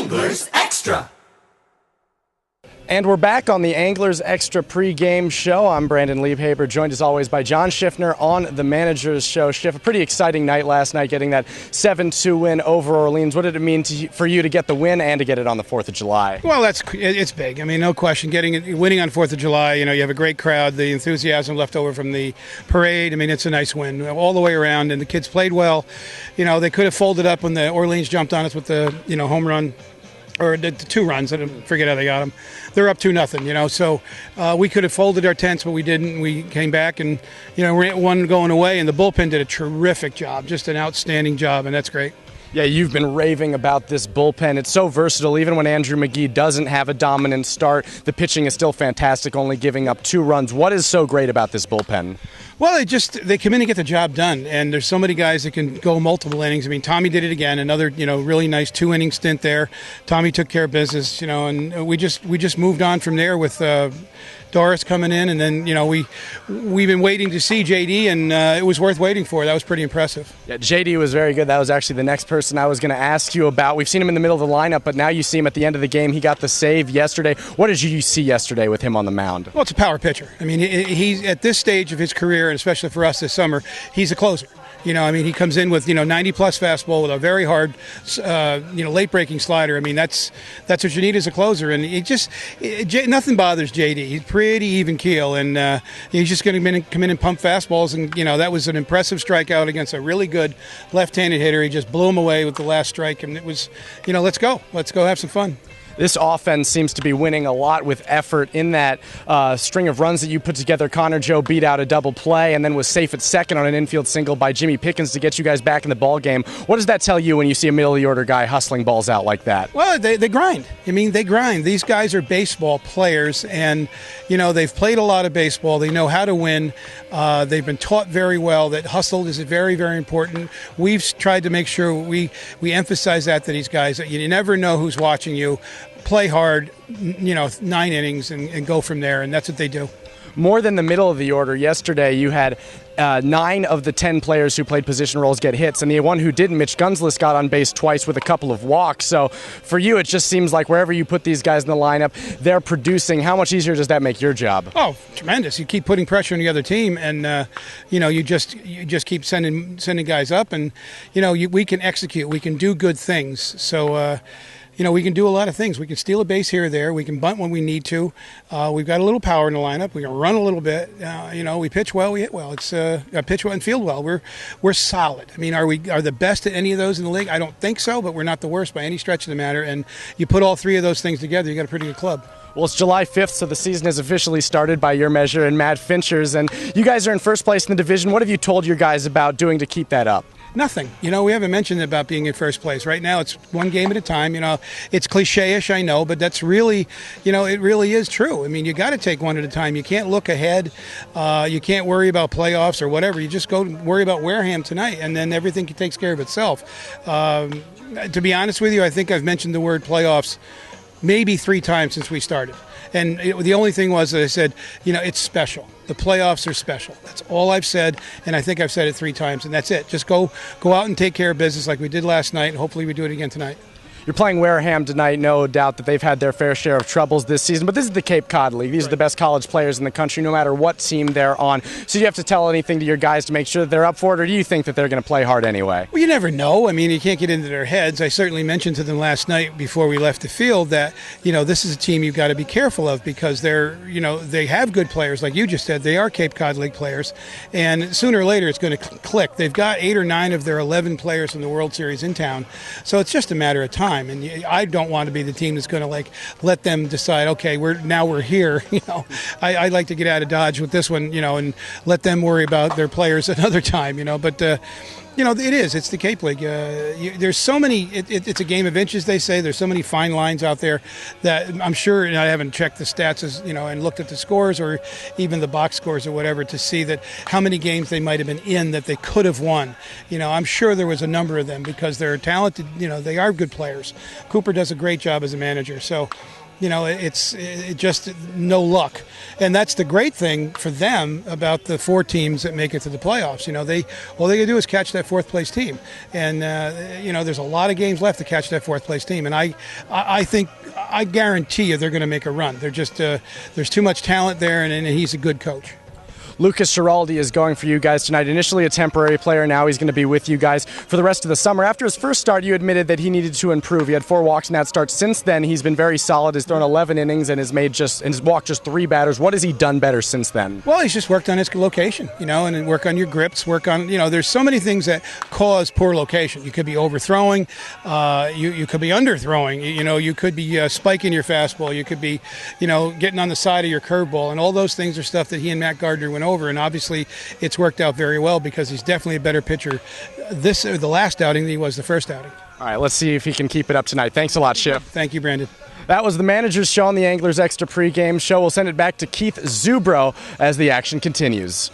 Anglers Extra. And we're back on the Anglers Extra pregame show. I'm Brandon Liebhaber, joined as always by John Schiffner on the Manager's Show. Schiff, a pretty exciting night last night, getting that 7-2 win over Orleans. What did it mean for you to get the win and to get it on the 4th of July? Well, it's big. I mean, no question. Winning on 4th of July, you have a great crowd, the enthusiasm left over from the parade. I mean, it's a nice win all the way around, and the kids played well. They could have folded up when the Orleans jumped on us with the home run. Or the 2 runs. I forget how they got them. They're up 2-0, so we could have folded our tents, but we didn't. We came back and, we're at 1 going away, and the bullpen did a terrific job, just an outstanding job, and that's great. Yeah, you've been raving about this bullpen. It's so versatile. Even when Andrew McGee doesn't have a dominant start, the pitching is still fantastic, only giving up 2 runs. What is so great about this bullpen? Well, they come in and get the job done, and there's so many guys that can go multiple innings. I mean, Tommy did it again, another really nice 2-inning stint there. Tommy took care of business, and we just moved on from there with Doris coming in, and then we've been waiting to see JD, and it was worth waiting for. That was pretty impressive. Yeah, JD was very good. That was actually the next person I was going to ask you about. We've seen him in the middle of the lineup, but now you see him at the end of the game. He got the save yesterday. What did you see yesterday with him on the mound? Well, it's a power pitcher. I mean, he's at this stage of his career, and especially for us this summer, he's a closer. He comes in with 90-plus fastball with a very hard, late-breaking slider. I mean, that's what you need as a closer. And nothing bothers JD. He's pretty even keel, and he's just going to come in and pump fastballs. And that was an impressive strikeout against a really good left-handed hitter. He just blew him away with the last strike, and it was, let's go have some fun. This offense seems to be winning a lot with effort. In that string of runs that you put together, Connor Joe beat out a double play and then was safe at second on an infield single by Jimmy Pickens to get you guys back in the ball game. What does that tell you when you see a middle-of-the-order guy hustling balls out like that? Well, they grind. I mean, they grind. These guys are baseball players, and, they've played a lot of baseball. They know how to win. They've been taught very well that hustle is very, very important. We've tried to make sure we emphasize that to these guys, that you never know who's watching you. Play hard, 9 innings and go from there, and that's what they do. More than the middle of the order, yesterday you had 9 of the 10 players who played position roles get hits, and the one who didn't, Mitch Gunsless, got on base twice with a couple of walks. So for you, it just seems like wherever you put these guys in the lineup, they're producing. How much easier does that make your job? Oh, tremendous. You keep putting pressure on the other team, and you just keep sending guys up, and we can execute. We can do good things. So we can do a lot of things. We can steal a base here or there. We can bunt when we need to. We've got a little power in the lineup. We can run a little bit. We pitch well. We hit well. It's pitch well and field well. We're solid. I mean, are the best at any of those in the league? I don't think so, but we're not the worst by any stretch of the matter. And you put all 3 of those things together, you got a pretty good club. Well, it's July 5th, so the season has officially started by your measure and Matt Fincher's. And you guys are in first place in the division. What have you told your guys about doing to keep that up? Nothing. We haven't mentioned about being in first place. Right now, it's one game at a time. It's cliche-ish, I know, but that's really, it really is true. I mean, you got to take one at a time. You can't look ahead. You can't worry about playoffs or whatever. You just go worry about Wareham tonight, and then everything takes care of itself. To be honest with you, I think I've mentioned the word playoffs maybe 3 times since we started. And the only thing was that I said, it's special. The playoffs are special. That's all I've said, and I think I've said it 3 times, and that's it. Just go out and take care of business like we did last night, and hopefully we do it again tonight. You're playing Wareham tonight, no doubt that they've had their fair share of troubles this season, but this is the Cape Cod League. These are the best college players in the country, no matter what team they're on. So you have to tell anything to your guys to make sure that they're up for it, or do you think that they're going to play hard anyway? Well, you never know. I mean, you can't get into their heads. I certainly mentioned to them last night before we left the field that, this is a team you've got to be careful of because they have good players, like you just said. They are Cape Cod League players, and sooner or later it's going to click. They've got 8 or 9 of their 11 players from the World Series in town, so it's just a matter of time. And I don't want to be the team that's going to let them decide, okay, we're here. I'd like to get out of Dodge with this one, and let them worry about their players another time, but it's the Cape League. There's so many, it's a game of inches, they say. There's so many fine lines out there that I'm sure, and I haven't checked the stats and looked at the scores or even the box scores or whatever to see that how many games they might have been in that they could have won. I'm sure there was a number of them because they're talented, they are good players. Cooper does a great job as a manager. So, It's just no luck. And that's the great thing for them about the 4 teams that make it to the playoffs. All they got to do is catch that 4th place team. And, there's a lot of games left to catch that 4th place team. And I think, I guarantee you they're going to make a run. They're just, there's too much talent there, and he's a good coach. Lukas Schiraldi is going for you guys tonight. Initially a temporary player, now he's going to be with you guys for the rest of the summer. After his first start, you admitted that he needed to improve. He had 4 walks in that start. Since then, he's been very solid. He's thrown 11 innings and has walked just 3 batters. What has he done better since then? Well, he's just worked on his location, and work on your grips, work on, there's so many things that cause poor location. You could be overthrowing, you could be underthrowing, you could be spiking your fastball, you could be, getting on the side of your curveball, and all those things are stuff that he and Matt Gardner went over, and obviously it's worked out very well because he's definitely a better pitcher the last outing than he was the first outing. All right, let's see if he can keep it up tonight. Thanks a lot, Schiff. Thank you, Brandon. That was the Manager's Show on the Anglers Extra pregame show. We'll send it back to Keith Zubro as the action continues.